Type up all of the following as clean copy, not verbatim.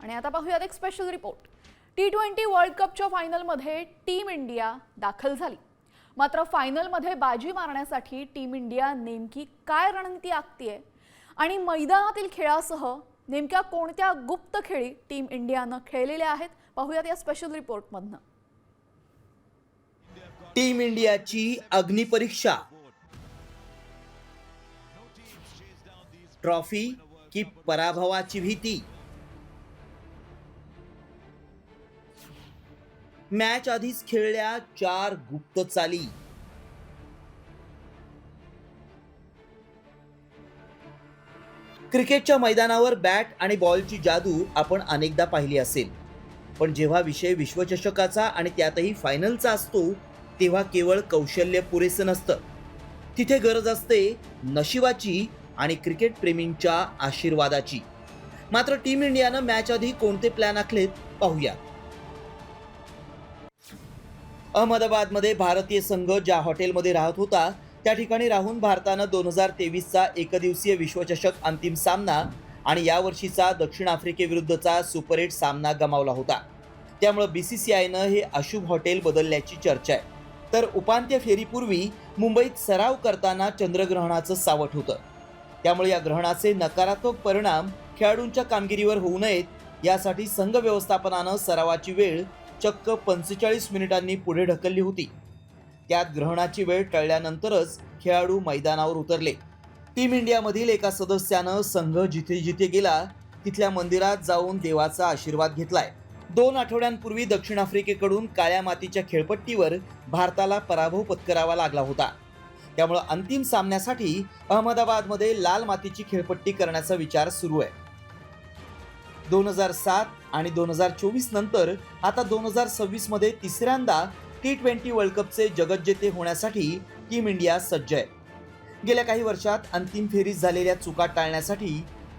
आणि आता पाहूयात एक स्पेशल रिपोर्ट। T20 वर्ल्ड कपच्या फायनलमध्ये टीम इंडिया दाखल झाली। मात्र फायनलमध्ये बाजी मारण्यासाठी टीम इंडिया नेमकी काय रणनीती आखतीये आणि मैदानातील खेळासह नेमक्या कोणत्या गुप्त खेळी टीम इंडियाने खेळलेल्या आहेत, पाहूयात या स्पेशल रिपोर्टमधनं। टीम इंडियाची अग्निपरीक्षा, ट्रॉफी की पराभवाची भीती। मॅच आधीच खेळल्या 4 गुप्त चाली। क्रिकेटच्या मैदानावर बॅट आणि बॉलची जादू आपण अनेकदा पाहिली असेल, पण जेव्हा विषय विश्वचषकाचा आणि त्यातही फायनलचा असतो तेव्हा केवळ कौशल्य पुरेसं नसतं, तिथे गरज असते नशिबाची आणि क्रिकेट प्रेमींच्या आशीर्वादाची। मात्र टीम इंडियानं मॅच आधी कोणते प्लॅन आखलेत पाहूया। अहमदाबादमध्ये भारतीय संघ ज्या हॉटेलमध्ये राहत होता त्या ठिकाणी राहून भारतानं 2023चा एकदिवसीय विश्वचषक अंतिम सामना आणि यावर्षीचा दक्षिण आफ्रिकेविरुद्धचा सुपर 8 सामना गमावला होता। त्यामुळे BCCIनं हे अशुभ हॉटेल बदलल्याची चर्चा आहे। तर उपांत्य फेरीपूर्वी मुंबईत सराव करताना चंद्रग्रहणाचं सावट होतं, त्यामुळे या ग्रहणाचे नकारात्मक परिणाम खेळाडूंच्या कामगिरीवर होऊ नयेत यासाठी संघ व्यवस्थापनानं सरावाची वेळ चक्क 45 मिनिटांनी पुढे ढकलली होती। त्यात ग्रहणाची वेळ टळल्यानंतरच खेळाडू मैदानावर उतरले। टीम इंडियामधील एका सदस्यानं संघ जिथे जिथे गेला तिथल्या मंदिरात जाऊन देवाचा आशीर्वाद घेतलाय। 2 आठवड्यांपूर्वी दक्षिण आफ्रिकेकडून काळ्या मातीच्या खेळपट्टीवर भारताला पराभव पत्करावा लागला होता, त्यामुळे अंतिम सामन्यासाठी अहमदाबादमध्ये लाल मातीची खेळपट्टी करण्याचा विचार सुरू आहे। 2007 आणि 2024 नंतर आता 2026 मध्ये तिसऱ्यांदा T20 वर्ल्ड कपचे जगज्जेते होण्यासाठी टीम इंडिया सज्ज आहे। गेल्या काही वर्षात अंतिम फेरीत झालेल्या चुका टाळण्यासाठी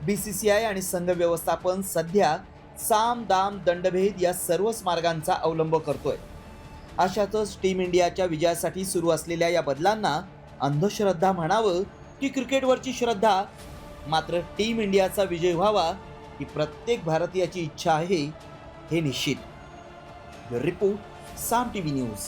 BCCI आणि संघ व्यवस्थापन सध्या साम दाम दंडभेद या सर्वच मार्गांचा अवलंब करतोय। अशातच टीम इंडियाच्या विजयासाठी सुरू असलेल्या या बदलांना अंधश्रद्धा म्हणावं की क्रिकेटवरची श्रद्धा, मात्र टीम इंडियाचा विजय व्हावा ही प्रत्येक भारतीयाची इच्छा आहे हे निश्चित। रिपोर्ट साम TV न्यूज।